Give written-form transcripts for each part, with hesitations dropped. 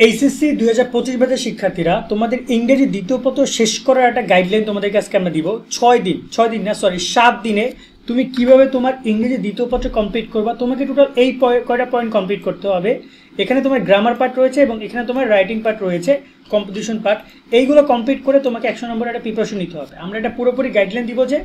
HSC 2025 ব্যাচের শিক্ষার্থীরা তোমাদের ইংরেজি দ্বিতীয় পত্র শেষ করার একটা গাইডলাইন তোমাদেরকে আজকে আমরা দিব। 7 দিনে তুমি কিভাবে তোমার ইংরেজি দ্বিতীয় পত্র কমপ্লিট করবা। তোমাকে টোটাল এই কয়টা পয়েন্ট কমপ্লিট করতে হবে। এখানে তোমার গ্রামার পার্ট রয়েছে এবং এখানে তোমার রাইটিং পার্ট রয়েছে, কম্পোজিশন পার্ট। এইগুলো কমপ্লিট করে তোমাকে 100 নম্বর একটা প্রিপারেশন নিতে হবে। আমরা এটা পুরোপুরি গাইডলাইন দিব যে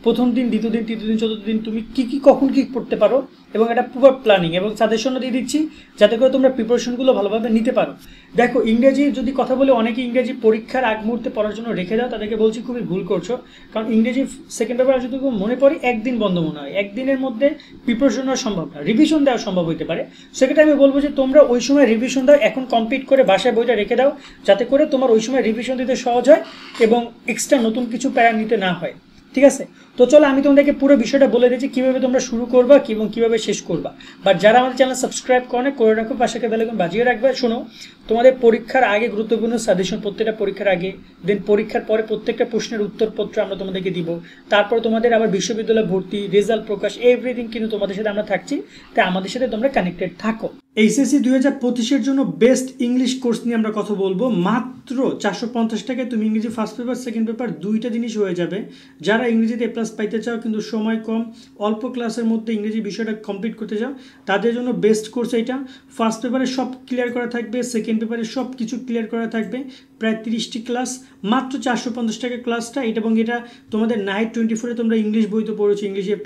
প্রথম দিন, দ্বিতীয় দিন, তৃতীয় দিন, চতুর্থ দিন তুমি কখন কি পড়তে পারো এবং একটা পুরো প্ল্যানিং এবং সাজেশনও দিয়ে দিচ্ছি যাতে করে তোমরা প্রিপারেশনগুলো ভালোভাবে নিতে পারো। দেখো, ইংরেজি যদি কথা বলে অনেকে ইংরেজি পরীক্ষার আগ মুহূর্তে পড়ার জন্য রেখে দাও, তাদেরকে বলছি খুবই ভুল করছো। কারণ ইংরেজি সেকেন্ড পেপার যদি মনে পড়ে একদিন বন্ধ মনে হয়, একদিনের মধ্যে প্রিপারেশন হওয়া সম্ভব না, রিভিশন দেওয়া সম্ভব হতে পারে। সেক্ষেত্রে আমি বলবো যে তোমরা ওই সময় রিভিশন দাও, এখন কমপ্লিট করে বাসায় বইটা রেখে দাও যাতে করে তোমার ওই সময় রিভিশন দিতে সহজ হয় এবং এক্সট্রা নতুন কিছু প্যারা নিতে না হয়। ঠিক আছে, তো চলো আমি তোমাদেরকে পুরো বিষয়টা বলে দিচ্ছি কিভাবে তোমরা শুরু করবা এবং কিভাবে শেষ করবা। বাট যারা আমাদের চ্যানেল সাবস্ক্রাইব করে রাখো, পাশে বেল আইকন বাজিয়ে রাখবে। শোনো, তোমাদের পরীক্ষার আগে গুরুত্বপূর্ণ সাজেশন, প্রত্যেকটা পরীক্ষার আগে, দেন পরীক্ষার পরে প্রত্যেকটা প্রশ্নের উত্তরপত্র আমরা তোমাদেরকে দিব। তারপর তোমাদের আবার বিশ্ববিদ্যালয় ভর্তি, রেজাল্ট প্রকাশ, এভরিথিং কিন্তু তোমাদের সাথে আমরা থাকছি, তাই আমাদের সাথে তোমরা কানেক্টেড থাকো। এইচএসসি 2025-এর জন্য বেস্ট ইংলিশ কোর্স নিয়ে আমরা কথা বলবো। মাত্র 450 টাকায় তুমি ইংরেজি ফার্স্ট পেপার, সেকেন্ড পেপার দুইটা জিনিস হয়ে যাবে। যারা ইংরেজিতে A+ পাইতে চাও কিন্তু সময় কম, অল্প ক্লাসের মধ্যে ইংরেজি বিষয়টা কমপ্লিট করতে চাও, তাদের জন্য বেস্ট কোর্স এইটা। ফার্স্ট পেপারে সব ক্লিয়ার করা থাকবে, সেকেন্ড পেপারে সব কিছু ক্লিয়ার করা থাকবে। প্রায় 30টি ক্লাস, মাত্র 450 টাকা ক্লাসটা। এটা এবং এটা তোমাদের নাইট 24-এ তোমরা ইংলিশ বই তো পড়েছো, ইংলিশ A+,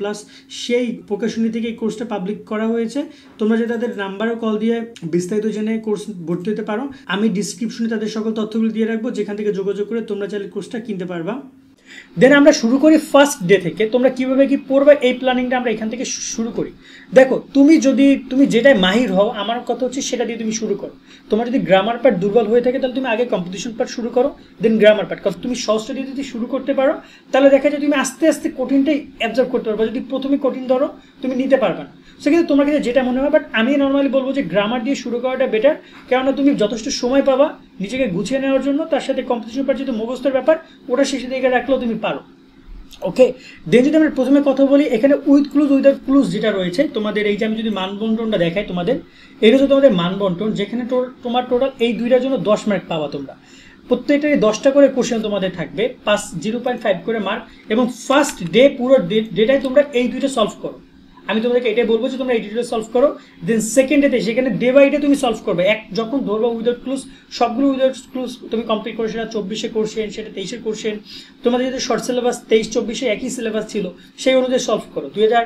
সেই প্রকাশনী থেকে এই কোর্সটা পাবলিক করা হয়েছে। তোমরা যে তাদের নাম্বারও কল দিয়ে বিস্তারিত জেনে কোর্স ভর্তি হতে পারো। আমি ডিসক্রিপশনে তাদের সকল তথ্যগুলো দিয়ে রাখবো, যেখান থেকে যোগাযোগ করে তোমরা চাইলে কোর্সটা কিনতে পারবা। দেন আমরা শুরু করি ফার্স্ট ডে থেকে। তোমরা কিভাবে কি পড়বে এই প্ল্যানিংটা আমরা এখান থেকে শুরু করি। দেখো, তুমি যেটাই মাহির হও, আমার কথা হচ্ছে সেটা দিয়ে তুমি শুরু করো। তোমার যদি গ্রামার পার্ট দুর্বল হয়ে থাকে তাহলে তুমি আগে কম্পোজিশন পার্ট শুরু করো, দেন গ্রামার পার্ট। কারণ তুমি সহজটা দিয়ে যদি শুরু করতে পারো তাহলে দেখা যায় তুমি আস্তে আস্তে কঠিনটাই অ্যাবজর্ব করতে পারবে। যদি প্রথমে কঠিন ধরো তুমি নিতে পারবে না, সেক্ষেত্রে তোমার কাছে যেটা মনে হয়। বাট আমি নর্মালি বলবো যে গ্রামার দিয়ে শুরু করাটা বেটার, কেননা তুমি যথেষ্ট সময় পাবা নিজেকে গুছিয়ে নেওয়ার জন্য। তার সাথে কম্পোজিশন পার্ট যেহেতু মুখস্থের ব্যাপার, ওটা শেষে দিকে রাখলেও তুমি পারো। ওকে, দেন যদি আমরা প্রথমে কথা বলি, এখানে উইথ ক্লুজ, উইদাউট ক্লুজ যেটা রয়েছে তোমাদের, এই যে আমি যদি মানবন্টনটা দেখাই তোমাদের, এটা হচ্ছে তোমাদের মানবন্টন, যেখানে তোমার টোটাল এই দুইটার জন্য 10 মার্ক পাবা তোমরা। প্রত্যেকটাই 10টা করে কোশ্চেন তোমাদের থাকবে, 0.5 করে মার্ক। এবং ফার্স্ট ডে পুরো ডেটাই তোমরা এই দুইটা সলভ করো। আমি তোমাদেরকে এটাই বলবো যে তোমরা এই ডিটেলস সলভ করো। দেন সেকেন্ড ডেতে সেখানে ডে বাই ডে তুমি সলভ করবে। যখন ধরবো উইদাউট ক্লুজ, সবগুলো উইদাউট ক্লুজ তুমি কমপ্লিট করো। সেটা 24-এ কোশ্চেন, সেটা 23-এর কোশ্চেন। তোমাদের যদি শর্ট সিলেবাস 23-24-এ একই সিলেবাস ছিল, সেই অনুযায়ী সলভ করো। 2000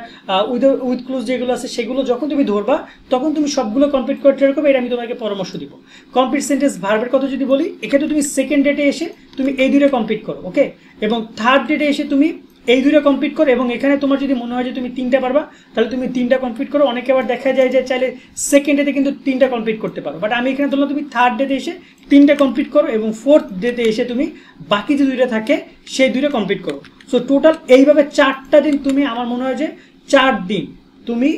উইথ ক্লুজ যেগুলো আছে সেগুলো যখন তুমি ধরবা তখন তুমি সবগুলো কমপ্লিট করে ট্রাই করবে। এটা আমি তোমাকে পরামর্শ দিব। কমপ্লিট সেন্টেন্স ভার্বের কথা যদি বলি, এক্ষেত্রে তুমি সেকেন্ড ডেটে এসে তুমি এই দুটো কমপ্লিট করো। ওকে, এবং থার্ড ডেটে এসে তুমি এই দুটো কমপ্লিট করো। এবং এখানে তোমার যদি মনে হয় যে তুমি 3টা পারবা তাহলে তুমি 3টা কমপ্লিট করো। অনেকে আবার দেখা যায় যে চাইলে সেকেন্ড ডেতে কিন্তু 3টা কমপ্লিট করতে পারো, বাট আমি এখানে ধরলাম তুমি থার্ড ডেতে এসে 3টা কমপ্লিট করো এবং ফোর্থ ডেতে এসে তুমি বাকি যে 2টা থাকে সেই 2টা কমপ্লিট করো। সো টোটাল এইভাবে 4টা দিন তুমি, আমার মনে হয় যে 4 দিন তুমি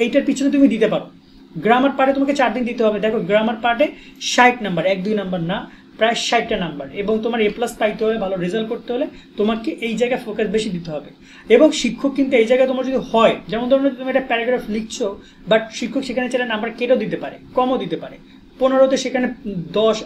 এইটার পিছনে তুমি দিতে পারো। গ্রামার পার্টে তোমাকে 4 দিন দিতে হবে। দেখো, গ্রামার পার্টে 60 নাম্বার, 1-2 নাম্বার না, প্রায় 60টা নাম্বার। এবং তোমার A+ পাইতে হলে, ভালো রেজাল্ট করতে হলে তোমাকে এই জায়গায় ফোকাস বেশি দিতে হবে। এবং শিক্ষক কিন্তু এই জায়গায় তোমার যদি হয়, যেমন ধরো তুমি একটা প্যারাগ্রাফ লিখছো, বাট শিক্ষক সেখানে চাইলে নাম্বার কেটেও দিতে পারে, কমও দিতে পারে, 15তে সেখানে 10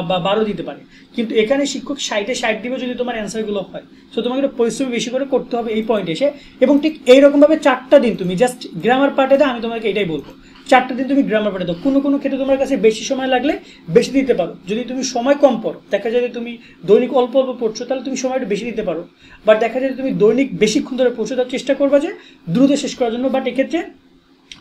বা 12 দিতে পারে। কিন্তু এখানে শিক্ষক 60-এ 60 দিবে যদি তোমার অ্যান্সারগুলো হয়। সো তোমাকে একটু পরিশ্রম বেশি করে করতে হবে এই পয়েন্টে এসে। এবং ঠিক এইরকমভাবে 4টা দিন তুমি জাস্ট গ্রামার পার্টে দাও। আমি তোমাকে এটাই বলবো, 4টা দিন তুমি গ্রামার পার্টে দাও। কোনো ক্ষেত্রে তোমার কাছে বেশি সময় লাগলে বেশি দিতে পারো। যদি তুমি সময় কম পড়ো, দেখা যায় যে তুমি দৈনিক অল্প অল্প পড়ছো, তাহলে তুমি সময়টা বেশি দিতে পারো। বাট দেখা যায় তুমি দৈনিক বেশিক্ষণ ধরে পড়ছো, তার চেষ্টা করবা যে দ্রুত শেষ করার জন্য। বাট এক্ষেত্রে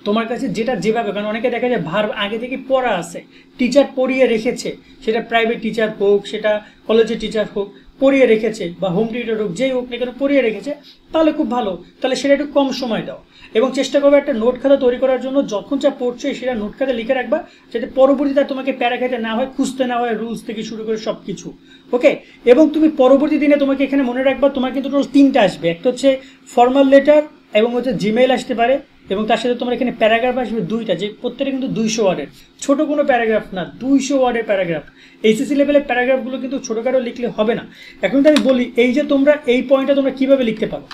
তোমার কাছে যেটা যেভাবে, কারণ অনেকে দেখা যায় ভার্ব আগে থেকে পড়া আছে, টিচার পড়িয়ে রেখেছে, সেটা প্রাইভেট টিচার হোক, সেটা কলেজের টিচার হোক, পড়িয়ে রেখেছে, বা হোম টিউটর হোক, যেই হোক না কেন পড়িয়ে রেখেছে, তাহলে খুব ভালো। তাহলে সেটা একটু কম সময় দাও এবং চেষ্টা করবে একটা নোট খাতা তৈরি করার জন্য। যখন যা পড়ছো সেটা নোট খাতা লিখে রাখবা, যাতে পরবর্তীতে তোমাকে প্যারা খাইতে না হয়, খুঁজতে না হয়, রুলস থেকে শুরু করে সব কিছু। ওকে, এবং তুমি পরবর্তী দিনে তোমাকে এখানে মনে রাখবা, তোমার কিন্তু টোটাল 3টা আসবে। একটা হচ্ছে ফর্মাল লেটার এবং হচ্ছে জিমেইল আসতে পারে, এবং তার সাথে তোমার এখানে প্যারাগ্রাফ আসবে 2টা, যে প্রত্যেকটা কিন্তু 200 ওয়ার্ডের, ছোট কোনো প্যারাগ্রাফ না, 200 ওয়ার্ডের প্যারাগ্রাফ। এইচএসসি লেভেলের প্যারাগ্রাফগুলো কিন্তু ছোটোখাটো লিখলে হবে না। এখন তো আমি বলি, এই যে তোমরা এই পয়েন্টটা তোমরা কীভাবে লিখতে পারো,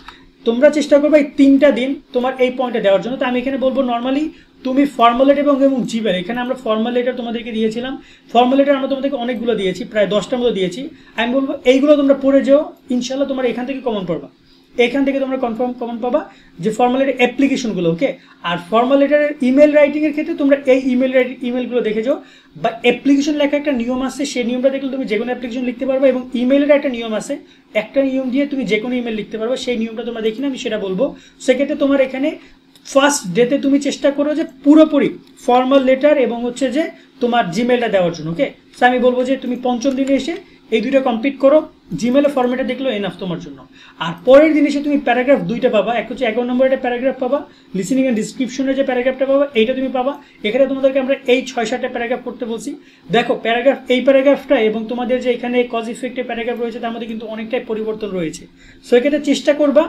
তোমরা চেষ্টা করবে এই 3টা দিন তোমার এই পয়েন্টে দেওয়ার জন্য। তো আমি এখানে বলবো নর্মালি তুমি ফর্মাল লেটার এবং জিমেল, এখানে আমরা ফর্মাল লেটার তোমাদেরকে দিয়েছিলাম, ফর্মাল লেটার আমরা তোমাদেরকে অনেকগুলো দিয়েছি, প্রায় 10টার মতো দিয়েছি। আমি বলবো এইগুলো তোমরা পড়ে যাও, ইনশাল্লাহ তোমরা এখান থেকে কমন পাবা, এখান থেকে তোমরা কনফার্ম কমন পাবা যে ফর্মাল লেটার অ্যাপ্লিকেশনগুলো। ওকে, আর ফর্মাল লেটারের ইমেল রাইটিংয়ের ক্ষেত্রে তোমরা এই ইমেলগুলো দেখে যাও, বা অ্যাপ্লিকেশন লেখা একটা নিয়ম আছে, সেই নিয়মটা দেখলে তুমি যে কোনো অ্যাপ্লিকেশন লিখতে পারবে, এবং ইমেলের একটা নিয়ম আছে, একটা নিয়ম দিয়ে তুমি যে কোনো ইমেল লিখতে পারবে, সেই নিয়মটা তোমরা দেখি না, আমি সেটা বলবো। সেক্ষেত্রে তোমার এখানে ফার্স্ট ডেতে তুমি চেষ্টা করো যে পুরোপুরি ফর্মাল লেটার এবং হচ্ছে যে তোমার জিমেলটা দেওয়ার জন্য। ওকে, সো আমি বলবো যে তুমি পঞ্চম দিনে এসে এই দুইটা কমপ্লিট করো, জিমেলের ফর্মেটে দেখলো এনাফ তোমার জন্য। আর পরের দিন এসে তুমি প্যারাগ্রাফ দুইটা পাবা, এক হচ্ছে 11 নম্বরের একটা প্যারাগ্রাফ পাবা, লিসেনিং এন্ড ডিসক্রিপশনের যে প্যারাগ্রাফটা পাবা এইটা তুমি পাবা। এখানে তোমাদেরকে আমরা এই 6-7টা প্যারাগ্রাফ পড়তে বলছি। দেখো প্যারাগ্রাফ, এই প্যারাগ্রাফটা এবং তোমাদের যে এখানে কজ ইফেক্টের প্যারাগ্রাফ রয়েছে তার মধ্যে কিন্তু অনেকটাই পরিবর্তন রয়েছে। সো এক্ষেত্রে চেষ্টা করবা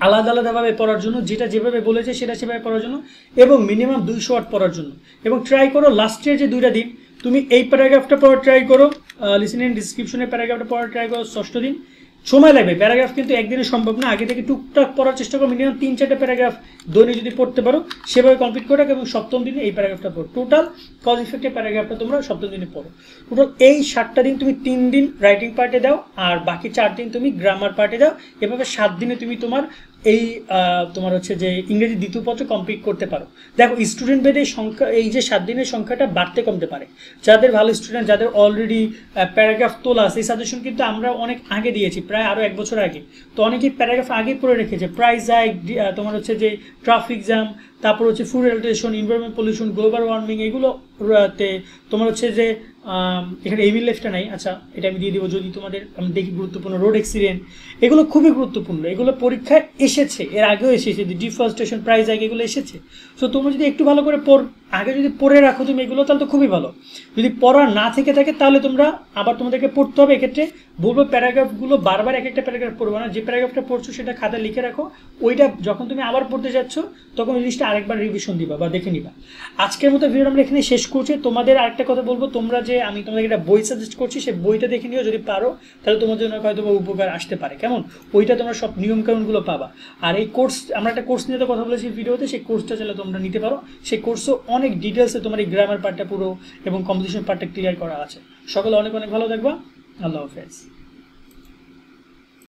আলাদা আলাদাভাবে পড়ার জন্য, যেটা যেভাবে বলেছে সেটা সেভাবে পড়ার জন্য, এবং মিনিমাম 200 ওয়ার্ড পড়ার জন্য। এবং ট্রাই করো লাস্টের যে 2টা দিন তুমি এই প্যারাগ্রাফটা পড়ার ট্রাই করো, লিসেনিং এন্ড ডিসক্রিপশনের প্যারাগ্রাফটা পড়ার ট্রাই করো 6ষ্ঠ দিন। সময় লাগবে, প্যারাগ্রাফ কিন্তু একদিনে সম্ভব না, আগে থেকে টুকটাক পড়ার চেষ্টা করো, মিনিমাম 3-4টা প্যারাগ্রাফ দৈনিক যদি পড়তে পারো সেভাবে কমপ্লিট করে রাখো, এবং সপ্তম দিনে এই প্যারাগ্রাফটা পড়ো। টোটাল কজ ইফেক্টের প্যারাগ্রাফটা তোমরা সপ্তম দিনে পড়ো। টোটাল এই 7টা দিন তুমি 3 দিন রাইটিং পার্টে দাও, আর বাকি 4 দিন তুমি গ্রামার পার্টে দাও। এভাবে 7 দিনে তুমি তোমার এই তোমার হচ্ছে যে ইংরেজি দ্বিতীয় পত্র কমপ্লিট করতে পারো। দেখো স্টুডেন্ট বেদে সংখ্যা, এই যে 7 দিনের সংখ্যাটা বাড়তে কমতে পারে। যাদের ভালো স্টুডেন্ট, যাদের অলরেডি প্যারাগ্রাফ তোলা আছে, এই সাজেশন কিন্তু আমরা অনেক আগে দিয়েছি, প্রায় আরও 1 বছর আগে। তো অনেকেই প্যারাগ্রাফ আগে পড়ে রেখেছে, প্রাইজ হাইক, তোমার হচ্ছে যে ট্রাফিক জ্যাম, তারপর হচ্ছে food adaptation, environment pollution, global warming, এগুলোতে তোমার হচ্ছে যে এখানে এমিল লাইফটা নাই, আচ্ছা এটা আমি দিয়ে দিব যদি তোমাদের আমি দেখি গুরুত্বপূর্ণ, রোড অ্যাক্সিডেন্ট, এগুলো খুবই গুরুত্বপূর্ণ, এগুলো পরীক্ষায় এসেছে, এর আগেও এসেছে, ডিফরেস্টেশন, প্রাইজ হাইক, এগুলো এসেছে। সো তোমরা যদি একটু ভালো করে আগে যদি পড়ে রাখো তুমি এগুলো, তাহলে তো খুবই ভালো। যদি পড়া না থেকে থাকে তাহলে তোমরা আবার তোমাদেরকে পড়তে হবে। এক্ষেত্রে বলবো প্যারাগ্রাফগুলো বারবার এক একটা প্যারাগ্রাফ পড়বো না, যে প্যারাগ্রাফটা পড়ছো সেটা খাতায় লিখে রাখো, ওইটা যখন তুমি আবার পড়তে যাচ্ছ তখন ওই জিনিসটা আরেকবার রিভিশন দিবা বা দেখে নিবা। আজকের মতো ভিডিও আমরা এখানে শেষ করছি। তোমাদের আরেকটা কথা বলবো, তোমরা যে আমি তোমাদেরকে একটা বই সাজেস্ট করছি, সেই বইটা দেখে নিও, যদি পারো তাহলে তোমাদের জন্য হয়তো উপকার আসতে পারে। কেমন, ওইটা তোমরা সব নিয়মকানুনগুলো পাবা। আর এই কোর্স, আমরা একটা কোর্স নিয়ে তো কথা বলেছি ভিডিওতে, সেই কোর্সটা চাইলে তোমরা নিতে পারো। সেই কোর্সও অনেক ডিটেলসে তোমার এই গ্রামার পার্টটা পুরো এবং কম্পোজিশন পার্টটা ক্লিয়ার করা আছে। সকলে অনেক অনেক ভালো থাকবা। আল্লাহ হাফেজ।